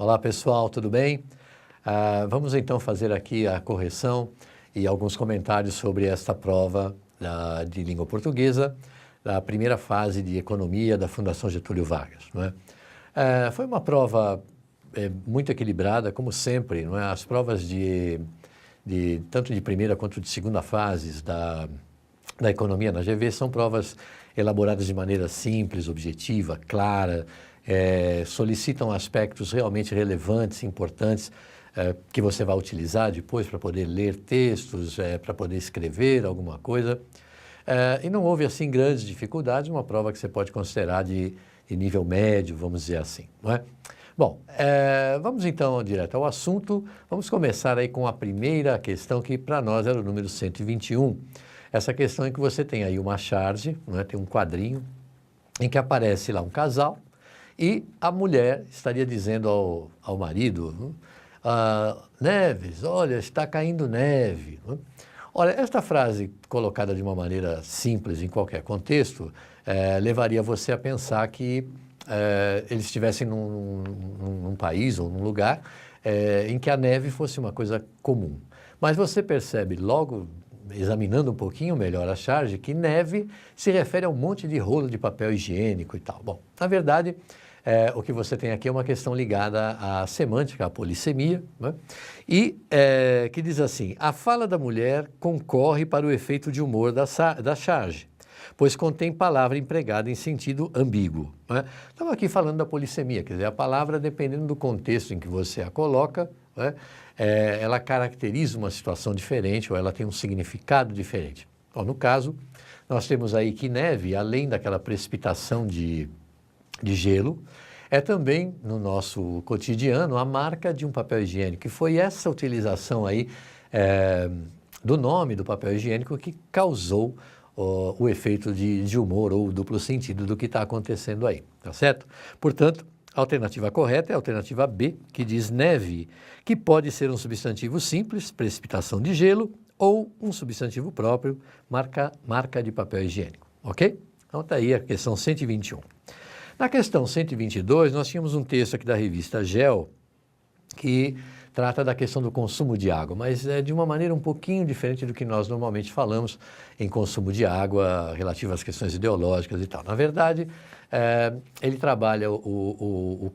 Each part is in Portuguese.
Olá pessoal, tudo bem? Vamos então fazer aqui a correção e alguns comentários sobre esta prova de língua portuguesa, da primeira fase de economia da Fundação Getúlio Vargas. Não é? Foi uma prova muito equilibrada, como sempre, não é? As provas tanto de primeira quanto de segunda fases da economia na GV são provas elaboradas de maneira simples, objetiva, clara, solicitam aspectos realmente relevantes, importantes, que você vai utilizar depois para poder ler textos, para poder escrever alguma coisa. E não houve, assim, grandes dificuldades, uma prova que você pode considerar de nível médio, vamos dizer assim, não é? Bom, vamos então direto ao assunto. Vamos começar aí com a primeira questão, que para nós era o número 121. Essa questão em que você tem aí uma charge, não é? Tem um quadrinho em que aparece lá um casal e a mulher estaria dizendo ao marido, Neves, olha, está caindo neve. Olha, esta frase colocada de uma maneira simples em qualquer contexto levaria você a pensar que eles estivessem num país ou num lugar em que a neve fosse uma coisa comum. Mas você percebe logo, examinando um pouquinho melhor a charge, que neve se refere a um monte de rolo de papel higiênico e tal. Bom, na verdade, o que você tem aqui é uma questão ligada à semântica, à polissemia, né? E que diz assim: a fala da mulher concorre para o efeito de humor da charge, pois contém palavra empregada em sentido ambíguo. Né? Estamos aqui falando da polissemia, quer dizer, a palavra, dependendo do contexto em que você a coloca, né, ela caracteriza uma situação diferente ou ela tem um significado diferente. Bom, no caso, nós temos aí que neve, além daquela precipitação de gelo, é também, no nosso cotidiano, a marca de um papel higiênico, que foi essa utilização aí do nome do papel higiênico que causou o efeito de humor ou duplo sentido do que está acontecendo aí, tá certo? Portanto, a alternativa correta é a alternativa B, que diz neve, que pode ser um substantivo simples, precipitação de gelo, ou um substantivo próprio, marca de papel higiênico, ok? Então está aí a questão 121. Na questão 122, nós tínhamos um texto aqui da revista GEL, que trata da questão do consumo de água, mas é de uma maneira um pouquinho diferente do que nós normalmente falamos em consumo de água relativo às questões ideológicas e tal. Na verdade, ele trabalha o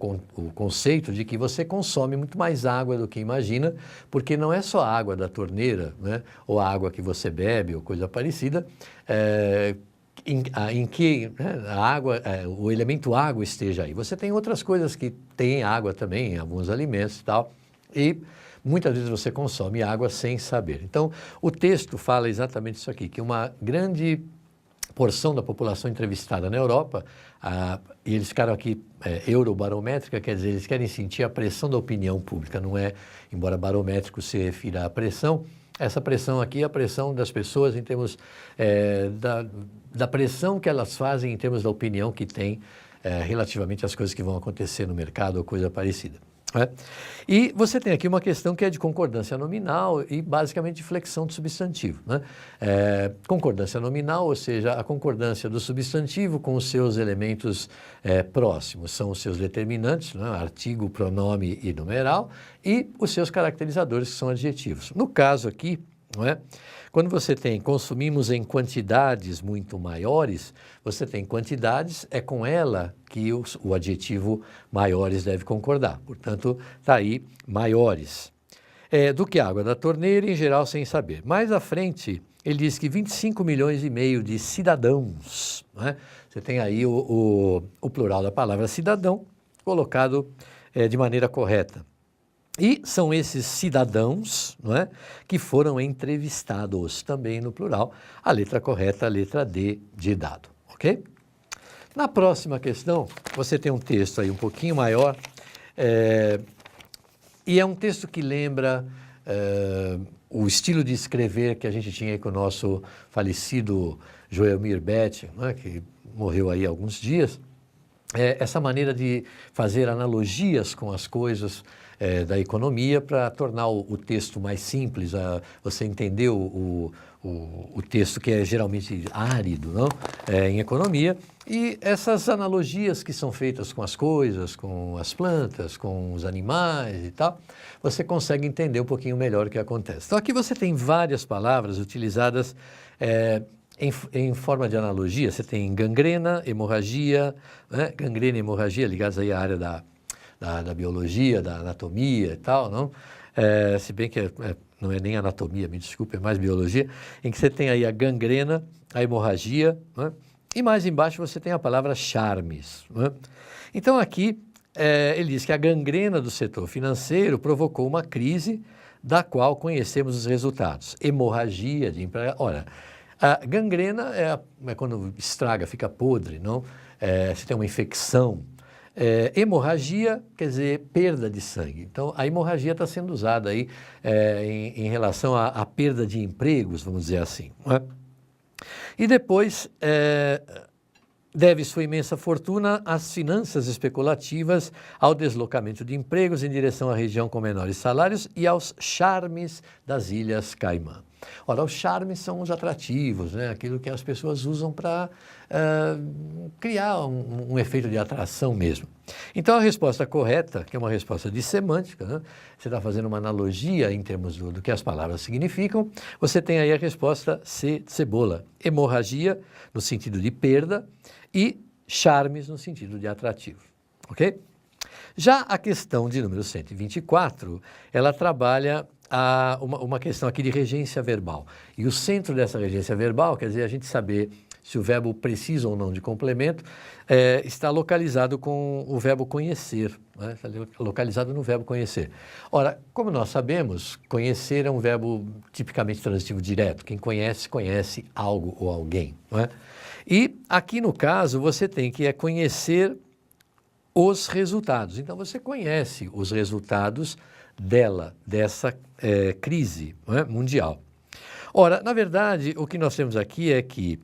conceito de que você consome muito mais água do que imagina, porque não é só a água da torneira, né, ou a água que você bebe ou coisa parecida, em que, né, a água, o elemento água esteja aí. Você tem outras coisas que têm água também, alguns alimentos e tal, e muitas vezes você consome água sem saber. Então, o texto fala exatamente isso aqui, que uma grande porção da população entrevistada na Europa, e eles ficaram aqui eurobarométrica, quer dizer, eles querem sentir a pressão da opinião pública, não é, embora barométrico se refira à pressão, essa pressão aqui é a pressão das pessoas em termos da pressão que elas fazem em termos da opinião que têm relativamente às coisas que vão acontecer no mercado ou coisa parecida. Né? E você tem aqui uma questão que é de concordância nominal e basicamente de flexão do substantivo. Né? Concordância nominal, ou seja, a concordância do substantivo com os seus elementos próximos, são os seus determinantes, né? Artigo, pronome e numeral, e os seus caracterizadores, que são adjetivos. No caso aqui, não é? Quando você tem consumimos em quantidades muito maiores, você tem quantidades, é com ela que o adjetivo maiores deve concordar. Portanto, está aí maiores. Do que água da torneira, em geral, sem saber. Mais à frente, ele diz que 25 milhões e meio de cidadãos, né? Você tem aí o plural da palavra cidadão colocado de maneira correta. E são esses cidadãos, não é, que foram entrevistados, também no plural, a letra correta, a letra D de dado, ok? Na próxima questão, você tem um texto aí um pouquinho maior, e é um texto que lembra o estilo de escrever que a gente tinha aí com o nosso falecido Joelmir Beth, não é, que morreu aí há alguns dias. essa maneira de fazer analogias com as coisas da economia para tornar o texto mais simples, você entender o texto que é geralmente árido, não? Em economia, e essas analogias que são feitas com as coisas, com as plantas, com os animais e tal, você consegue entender um pouquinho melhor o que acontece. Então aqui você tem várias palavras utilizadas em forma de analogia. Você tem gangrena, hemorragia, né? Gangrena e hemorragia ligadas aí à área da biologia, da anatomia e tal, não? Se bem que não é nem anatomia, me desculpe, é mais biologia, em que você tem aí a gangrena, a hemorragia, né? E mais embaixo você tem a palavra charmes, né? Então aqui ele diz que a gangrena do setor financeiro provocou uma crise da qual conhecemos os resultados. Hemorragia de emprego. Ora, a gangrena é quando estraga, fica podre, não? Você tem uma infecção. Hemorragia quer dizer perda de sangue. Então, a hemorragia está sendo usada aí em relação à perda de empregos, vamos dizer assim, não é? E depois, deve sua imensa fortuna às finanças especulativas, ao deslocamento de empregos em direção à região com menores salários e aos charmes das Ilhas Caimã. Ora, os charmes são os atrativos, né? Aquilo que as pessoas usam para criar um efeito de atração mesmo. Então, a resposta correta, que é uma resposta de semântica, né? Você está fazendo uma analogia em termos do que as palavras significam, você tem aí a resposta C de cebola. Hemorragia, no sentido de perda, e charmes, no sentido de atrativo. Ok? Já a questão de número 124, ela trabalha uma questão aqui de regência verbal. E o centro dessa regência verbal, quer dizer, a gente saber se o verbo precisa ou não de complemento, está localizado com o verbo conhecer, né? Está localizado no verbo conhecer. Ora, como nós sabemos, conhecer é um verbo tipicamente transitivo direto. Quem conhece, conhece algo ou alguém, não é? E aqui no caso, você tem que conhecer os resultados. Então, você conhece os resultados dessa crise, não é? Mundial. Ora, na verdade, o que nós temos aqui é que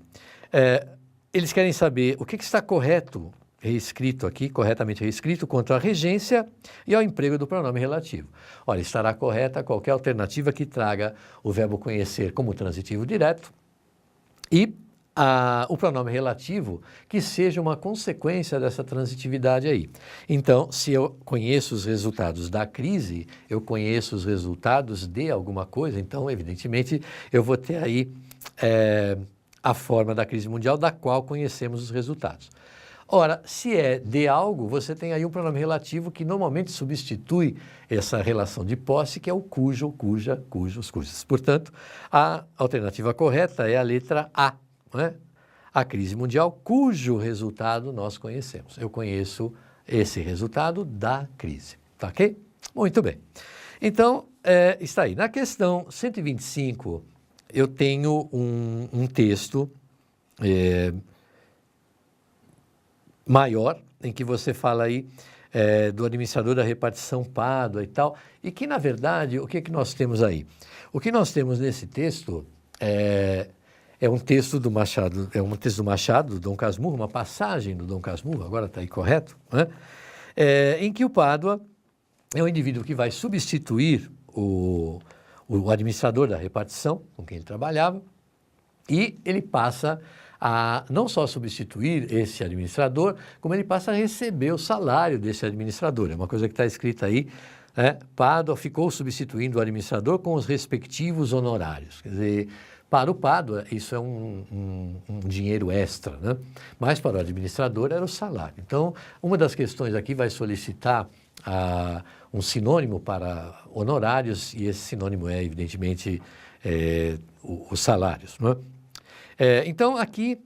eles querem saber o que está correto, reescrito aqui, corretamente reescrito, quanto à regência e ao emprego do pronome relativo. Olha, estará correta qualquer alternativa que traga o verbo conhecer como transitivo direto e o pronome relativo que seja uma consequência dessa transitividade aí. Então, se eu conheço os resultados da crise, eu conheço os resultados de alguma coisa, então, evidentemente, eu vou ter aí a forma da crise mundial da qual conhecemos os resultados. Ora, se é de algo, você tem aí um pronome relativo que normalmente substitui essa relação de posse, que é o cujo, cuja, cujos, cujas. Portanto, a alternativa correta é a letra A. Não é? A crise mundial, cujo resultado nós conhecemos. Eu conheço esse resultado da crise. Tá ok? Muito bem. Então, está aí. Na questão 125, eu tenho um texto maior, em que você fala aí do administrador da repartição Pádua e tal, e que, na verdade, o que nós temos aí? O que nós temos nesse texto é um texto do Machado, do Dom Casmurro, uma passagem do Dom Casmurro, agora está aí correto, né? Em que o Pádua é um indivíduo que vai substituir o administrador da repartição, com quem ele trabalhava, e ele passa a não só substituir esse administrador, como ele passa a receber o salário desse administrador. É uma coisa que está escrita aí, né? Pádua ficou substituindo o administrador com os respectivos honorários. Quer dizer, para o Pádua, isso é um dinheiro extra, né? Mas para o administrador era o salário. Então, uma das questões aqui vai solicitar um sinônimo para honorários, e esse sinônimo é, evidentemente, os salários, né? Então, aqui,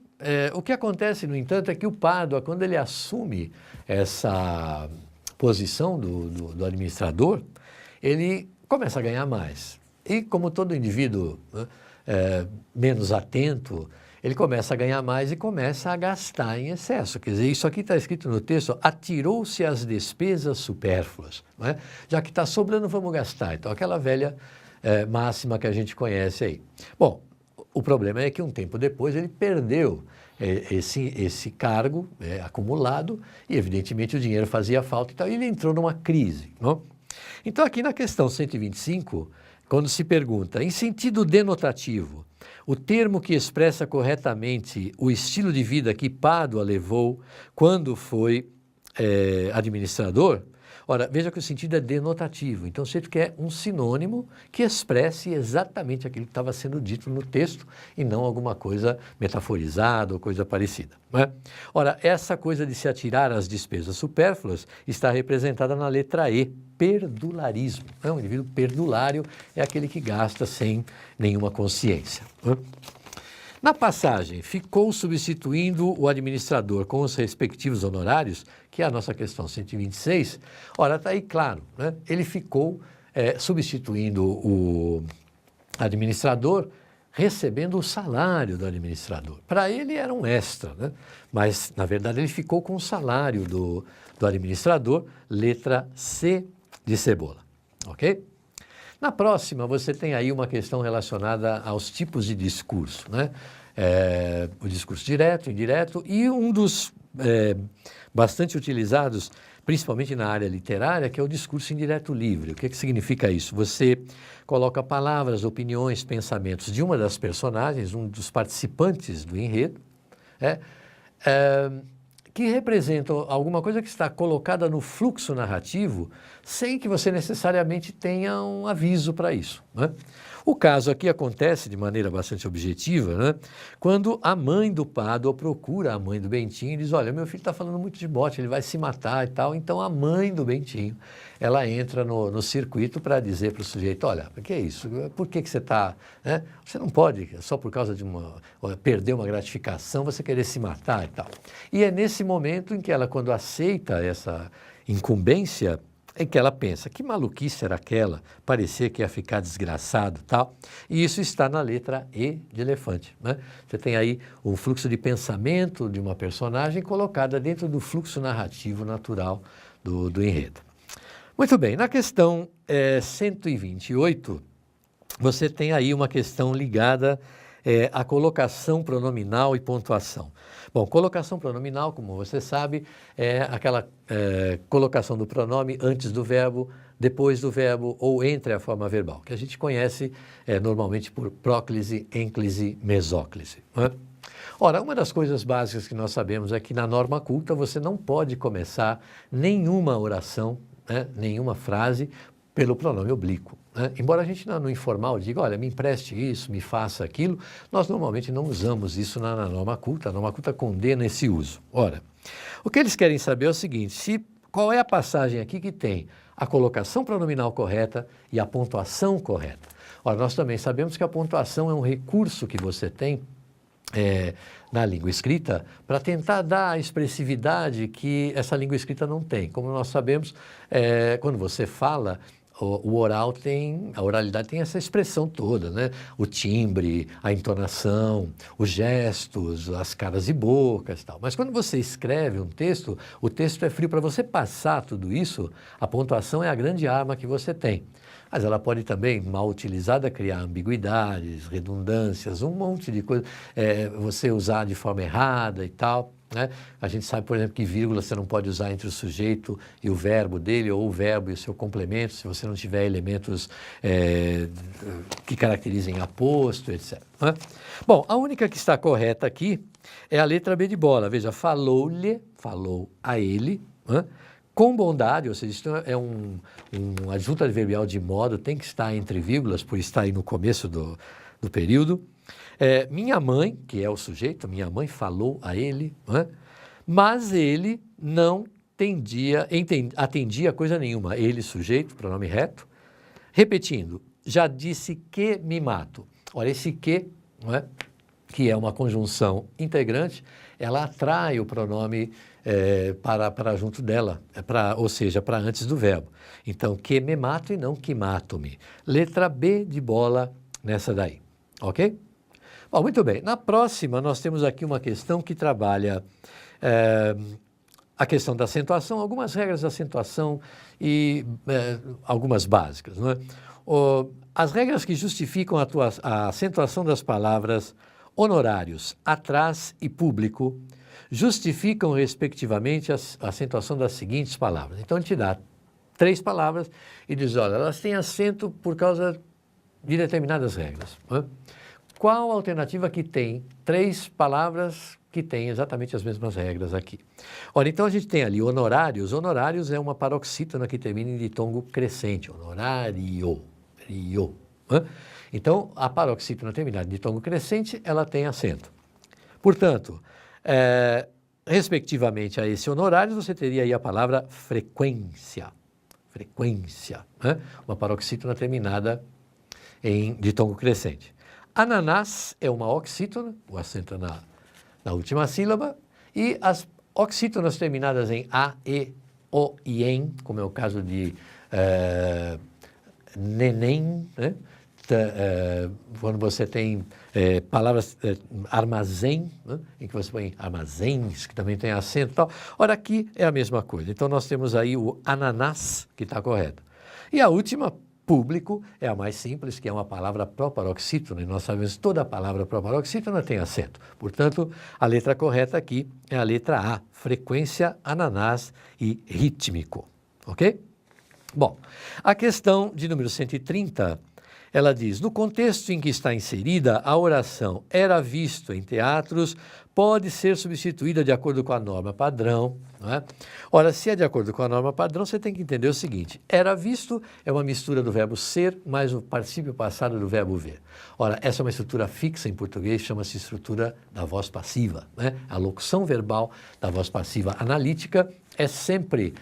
o que acontece, no entanto, é que o Pádua, quando ele assume essa posição do administrador, ele começa a ganhar mais. E como todo indivíduo, né, menos atento, ele começa a ganhar mais e começa a gastar em excesso. Quer dizer, isso aqui está escrito no texto, atirou-se às despesas supérfluas, não é? Já que está sobrando, vamos gastar. Então, aquela velha máxima que a gente conhece aí. Bom, o problema é que um tempo depois ele perdeu esse cargo acumulado e, evidentemente, o dinheiro fazia falta e tal, e ele entrou numa crise, não? Então, aqui na questão 125, quando se pergunta, em sentido denotativo, o termo que expressa corretamente o estilo de vida que Pádua levou quando foi administrador, ora, veja que o sentido é denotativo, então você quer um sinônimo que expresse exatamente aquilo que estava sendo dito no texto e não alguma coisa metaforizada ou coisa parecida, não é? Ora, essa coisa de se atirar às despesas supérfluas está representada na letra E, perdularismo. Um indivíduo perdulário é aquele que gasta sem nenhuma consciência, não é? Na passagem, ficou substituindo o administrador com os respectivos honorários, que é a nossa questão 126, ora, está aí claro, né? Ele ficou substituindo o administrador, recebendo o salário do administrador. Para ele era um extra, né? Mas, na verdade, ele ficou com o salário do administrador, letra C de cebola, ok? Na próxima, você tem aí uma questão relacionada aos tipos de discurso, né? O discurso direto, indireto e um dos bastante utilizados, principalmente na área literária, que é o discurso indireto livre. O que significa isso? Você coloca palavras, opiniões, pensamentos de uma das personagens, um dos participantes do enredo, que representam alguma coisa que está colocada no fluxo narrativo sem que você necessariamente tenha um aviso para isso, né? O caso aqui acontece de maneira bastante objetiva, né? Quando a mãe do Pádua procura a mãe do Bentinho e diz, olha, meu filho está falando muito de bote, ele vai se matar e tal. Então a mãe do Bentinho, ela entra no circuito para dizer para o sujeito, olha, o que é isso? Por que você está... Né? Você não pode, só por causa de perder uma gratificação, você querer se matar e tal. E é nesse momento em que ela, quando aceita essa incumbência, é que ela pensa, que maluquice era aquela, parecia que ia ficar desgraçado e tal. E isso está na letra E de elefante, né? Você tem aí o fluxo de pensamento de uma personagem colocada dentro do fluxo narrativo natural do enredo. Muito bem, na questão 128, você tem aí uma questão ligada à colocação pronominal e pontuação. Bom, colocação pronominal, como você sabe, é aquela colocação do pronome antes do verbo, depois do verbo ou entre a forma verbal, que a gente conhece normalmente por próclise, ênclise, mesóclise, não é? Ora, uma das coisas básicas que nós sabemos é que na norma culta você não pode começar nenhuma oração, né, nenhuma frase pelo pronome oblíquo, né? Embora a gente no informal diga, olha, me empreste isso, me faça aquilo, nós normalmente não usamos isso na norma culta. A norma culta condena esse uso. Ora, o que eles querem saber é o seguinte, qual é a passagem aqui que tem a colocação pronominal correta e a pontuação correta. Ora, nós também sabemos que a pontuação é um recurso que você tem na língua escrita para tentar dar a expressividade que essa língua escrita não tem. Como nós sabemos, quando você fala, o oral tem, a oralidade tem essa expressão toda, né? O timbre, a entonação, os gestos, as caras e bocas e tal. Mas quando você escreve um texto, o texto é frio. Para você passar tudo isso, a pontuação é a grande arma que você tem. Mas ela pode também, mal utilizada, criar ambiguidades, redundâncias, um monte de coisa, você usar de forma errada e tal, né? A gente sabe, por exemplo, que vírgula você não pode usar entre o sujeito e o verbo dele, ou o verbo e o seu complemento, se você não tiver elementos que caracterizem aposto, etc. Né? Bom, a única que está correta aqui é a letra B de bola. Veja, falou-lhe, falou a ele, né? Com bondade, ou seja, isso é um adjunto adverbial de modo, tem que estar entre vírgulas, por estar aí no começo do período. Minha mãe, que é o sujeito, minha mãe falou a ele, né? Mas ele não atendia a coisa nenhuma. Ele, sujeito, pronome reto. Repetindo, já disse que me mato. Ora, esse que, não é? Que é uma conjunção integrante, ela atrai o pronome para junto dela, ou seja, para antes do verbo. Então, que me mato e não que mato-me. Letra B de bola nessa daí, ok? Bom, muito bem. Na próxima, nós temos aqui uma questão que trabalha a questão da acentuação, algumas regras da acentuação e algumas básicas, não é? As regras que justificam a acentuação das palavras honorários, atrás e público, justificam, respectivamente, a acentuação das seguintes palavras. Então, ele te dá 3 palavras e diz, olha, elas têm acento por causa de determinadas regras. Né? Qual a alternativa que tem 3 palavras que têm exatamente as mesmas regras aqui? Olha, então a gente tem ali honorários. Honorários é uma paroxítona que termina em ditongo crescente. Honorário, rio. Né? Então, a paroxítona terminada em ditongo crescente, ela tem acento. Portanto, respectivamente a esse honorários, você teria aí a palavra frequência. Frequência. Né? Uma paroxítona terminada em ditongo crescente. Ananás é uma oxítona, o acento na última sílaba, e as oxítonas terminadas em A, E, O e EN, como é o caso de neném, né? Quando você tem palavras armazém, né? Em que você põe armazéns, que também tem acento e tal. Ora, aqui é a mesma coisa. Então, nós temos aí o ananás, que está correto. E a última, público, é a mais simples, que é uma palavra proparoxítona, e nós sabemos que toda palavra proparoxítona tem acento. Portanto, a letra correta aqui é a letra A, frequência, ananás e rítmico. Ok? Bom, a questão de número 130, ela diz, no contexto em que está inserida, a oração era visto em teatros, pode ser substituída de acordo com a norma padrão, não é? Ora, se é de acordo com a norma padrão, você tem que entender o seguinte, era visto é uma mistura do verbo ser mais o particípio passado do verbo ver. Ora, essa é uma estrutura fixa em português, chama-se estrutura da voz passiva, né? A locução verbal da voz passiva analítica é sempre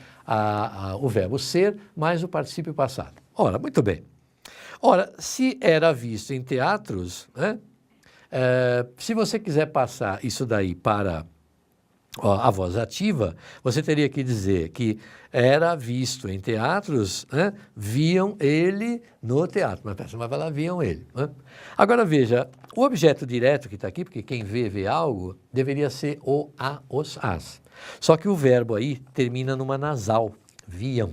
o verbo ser mais o particípio passado. Ora, muito bem. Ora, se era visto em teatros, né? Se você quiser passar isso daí para a voz ativa, você teria que dizer que era visto em teatros, né? Viam ele no teatro. Mas vai lá, viam ele. Né? Agora veja, o objeto direto que está aqui, porque quem vê algo, deveria ser o, a, os, as. Só que o verbo aí termina numa nasal, viam.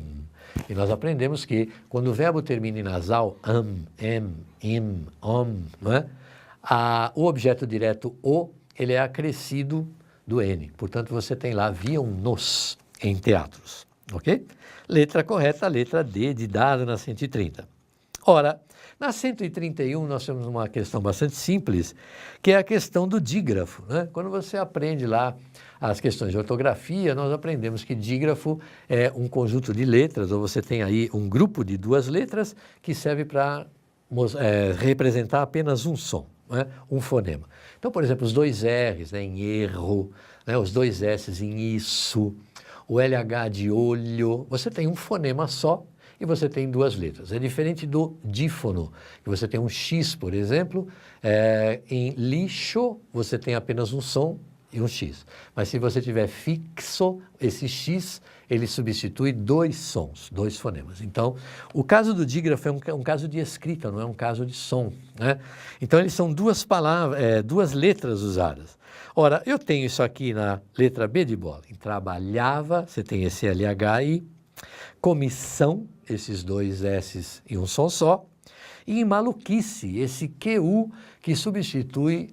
E nós aprendemos que quando o verbo termina em nasal, em, im, om, né? O objeto direto o, ele é acrescido do N. Portanto, você tem lá, viam-nos em teatros. Ok? Letra correta, letra D, de dado na 130. Ora, na 131 nós temos uma questão bastante simples, que é a questão do dígrafo. Né? Quando você aprende lá as questões de ortografia, nós aprendemos que dígrafo é um conjunto de letras, ou você tem aí um grupo de 2 letras que serve para representar apenas um som, né? Um fonema. Então, por exemplo, os 2 R's, né, em erro, né, os 2 S's em isso, o LH de olho, você tem um fonema só e você tem 2 letras. É diferente do dífono, que você tem um X, por exemplo, em lixo você tem apenas um som e um X. Mas se você tiver fixo, esse X, ele substitui 2 sons, 2 fonemas. Então, o caso do dígrafo é um caso de escrita, não é um caso de som. Né? Então, eles são 2 palavras, 2 letras usadas. Ora, eu tenho isso aqui na letra B de bola. Em trabalhava, você tem esse LH aí. Comissão, esses 2 S's e um som só. E em maluquice, esse QU que substitui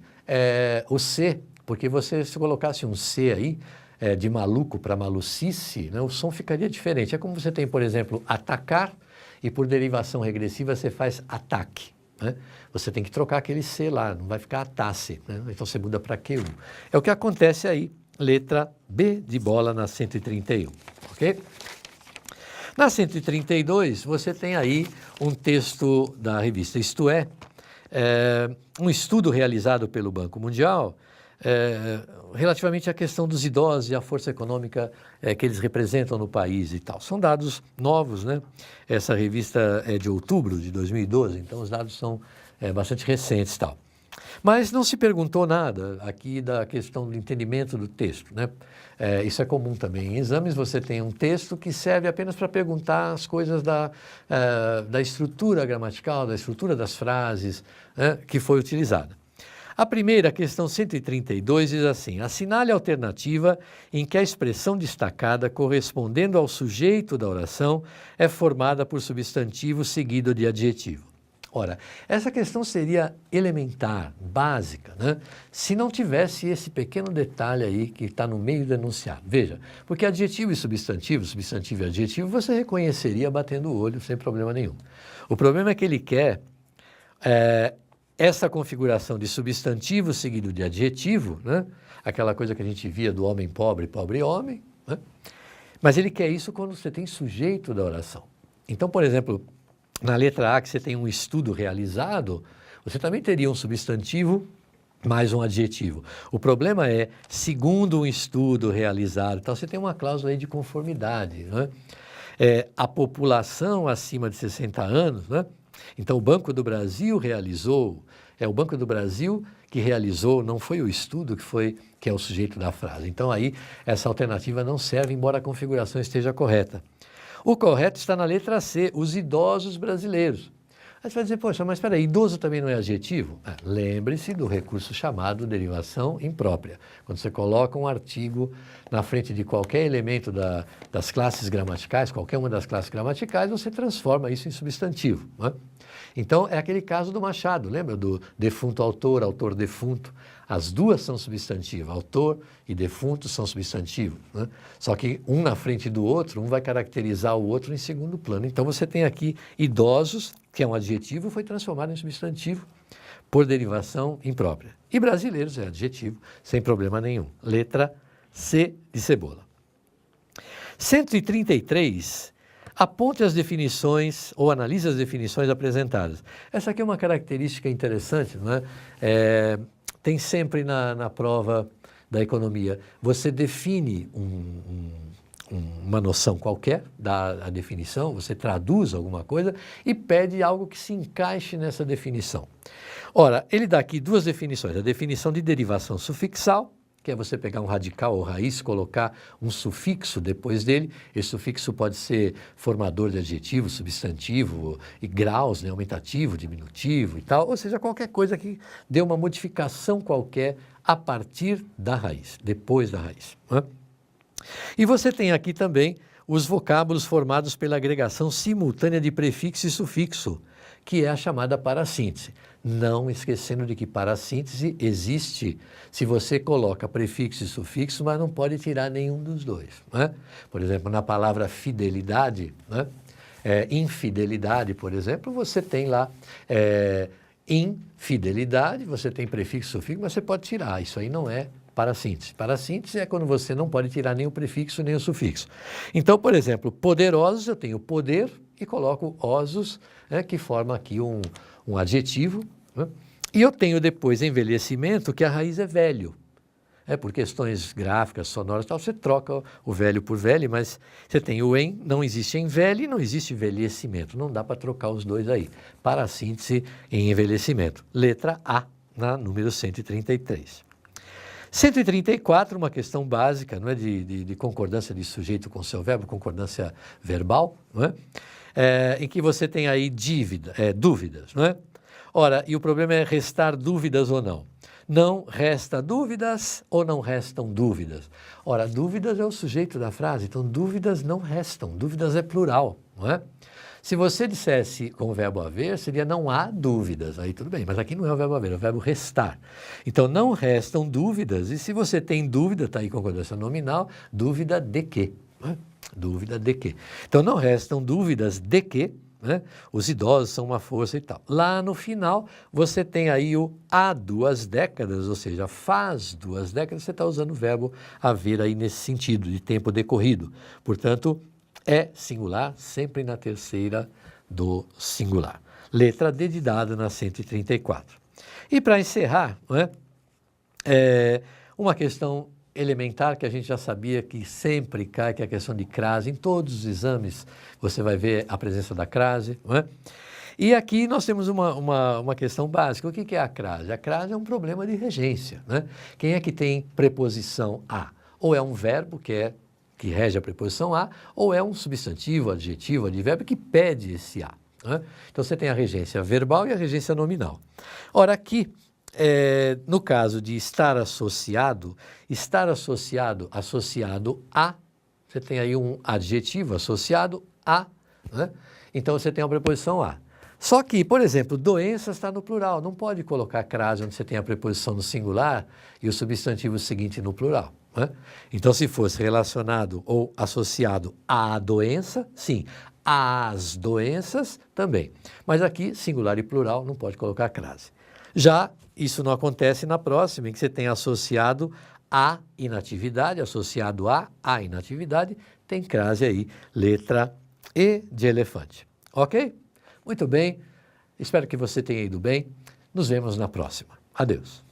o C. Porque se colocasse um C aí, de maluco para malucice, né, o som ficaria diferente. É como você tem, por exemplo, atacar, e por derivação regressiva você faz ataque. Né? Você tem que trocar aquele C lá, não vai ficar atasse. Né? Então você muda para QU. É o que acontece aí, letra B de bola na 131. Ok? Na 132, você tem aí um texto da revista Isto É, um estudo realizado pelo Banco Mundial, relativamente à questão dos idosos e a força econômica que eles representam no país e tal. São dados novos, né? Essa revista é de outubro de 2012, então os dados são bastante recentes e tal. Mas não se perguntou nada aqui da questão do entendimento do texto, né? Isso é comum também. Em exames você tem um texto que serve apenas para perguntar as coisas da estrutura gramatical, da estrutura das frases, né, que foi utilizada. A primeira, questão 132, diz assim, assinale a alternativa em que a expressão destacada correspondendo ao sujeito da oração é formada por substantivo seguido de adjetivo. Ora, essa questão seria elementar, básica, né? Se não tivesse esse pequeno detalhe aí que está no meio do enunciado. Veja, porque adjetivo e substantivo e adjetivo, você reconheceria batendo o olho sem problema nenhum. O problema é que ele quer essa configuração de substantivo seguido de adjetivo, né? Aquela coisa que a gente via do homem pobre, pobre homem, né? Mas ele quer isso quando você tem sujeito da oração. Então, por exemplo, na letra A, que você tem um estudo realizado, você também teria um substantivo mais um adjetivo. O problema é, segundo um estudo realizado, então você tem uma cláusula aí de conformidade, né? A população acima de 60 anos, né? Então o Banco do Brasil realizou, é o Banco do Brasil que realizou, não foi o estudo que é o sujeito da frase. Então aí essa alternativa não serve, embora a configuração esteja correta. O correto está na letra C, os idosos brasileiros. Aí você vai dizer, poxa, mas espera aí, idoso também não é adjetivo? Lembre-se do recurso chamado derivação imprópria. Quando você coloca um artigo na frente de qualquer elemento das classes gramaticais, qualquer uma das classes gramaticais, você transforma isso em substantivo, né? Então, é aquele caso do Machado, lembra do defunto autor, autor defunto? As duas são substantivo, autor e defunto são substantivo, né? Só que um na frente do outro, um vai caracterizar o outro em segundo plano. Então, você tem aqui idosos, que é um adjetivo, foi transformado em substantivo por derivação imprópria. E brasileiros é adjetivo, sem problema nenhum. Letra C de cebola. 133, aponte as definições ou analise as definições apresentadas. Essa aqui é uma característica interessante, não é? Tem sempre na prova da economia, você define uma noção qualquer, dá a definição, você traduz alguma coisa e pede algo que se encaixe nessa definição. Ora, ele dá aqui duas definições, a definição de derivação sufixal, que é você pegar um radical ou raiz, colocar um sufixo depois dele. Esse sufixo pode ser formador de adjetivo, substantivo, e graus, né, aumentativo, diminutivo e tal, ou seja, qualquer coisa que dê uma modificação qualquer a partir da raiz, depois da raiz, né? E você tem aqui também os vocábulos formados pela agregação simultânea de prefixo e sufixo, que é a chamada parassíntese. Não esquecendo de que parassíntese existe se você coloca prefixo e sufixo, mas não pode tirar nenhum dos dois, né? Por exemplo, na palavra fidelidade, né? Infidelidade, por exemplo, você tem lá infidelidade, você tem prefixo e sufixo, mas você pode tirar. Isso aí não é parassíntese. Parassíntese é quando você não pode tirar nem o prefixo nem o sufixo. Então, por exemplo, poderosos, eu tenho poder e coloco osos, né, que forma aqui um adjetivo, né? E eu tenho depois envelhecimento, que a raiz é velho. Por questões gráficas, sonoras e tal, você troca o velho por velho, mas você tem o em, não existe em velho e não existe envelhecimento. Não dá para trocar os dois aí. Parassíntese em envelhecimento. Letra A, na número 133. 134, uma questão básica, não é, de concordância de sujeito com seu verbo, concordância verbal, não é? Em que você tem aí dúvidas, não é? Ora, e o problema é restar dúvidas ou não. Não resta dúvidas ou não restam dúvidas? Ora, dúvidas é o sujeito da frase, então dúvidas não restam, dúvidas é plural, não é? Se você dissesse com o verbo haver, seria não há dúvidas, aí tudo bem, mas aqui não é o verbo haver, é o verbo restar. Então não restam dúvidas, e se você tem dúvida, está aí concordância nominal, dúvida de quê? Não é? Dúvida de quê? Então não restam dúvidas de quê, né? Os idosos são uma força e tal. Lá no final, você tem aí o há 2 décadas, ou seja, faz 2 décadas, você está usando o verbo haver aí nesse sentido, de tempo decorrido. Portanto, é singular, sempre na terceira do singular. Letra D de dado na 134. E para encerrar, não é? Uma questão elementar que a gente já sabia que sempre cai, que é a questão de crase. Em todos os exames você vai ver a presença da crase, não é? E aqui nós temos uma questão básica. O que é a crase? A crase é um problema de regência, né? Quem é que tem preposição a? Ou é um verbo que rege a preposição a, ou é um substantivo, adjetivo, advérbio que pede esse a, né? Então você tem a regência verbal e a regência nominal. Ora, aqui, no caso de estar associado a, você tem aí um adjetivo associado a, né? Então você tem a preposição a. Só que, por exemplo, doenças está no plural, não pode colocar crase onde você tem a preposição no singular e o substantivo seguinte no plural, né? Então, se fosse relacionado ou associado à doença, sim, às doenças também. Mas aqui, singular e plural, não pode colocar crase. Já isso não acontece na próxima, em que você tem associado à inatividade, associado à inatividade, tem crase aí, letra E de elefante. Ok? Muito bem, espero que você tenha ido bem. Nos vemos na próxima. Adeus.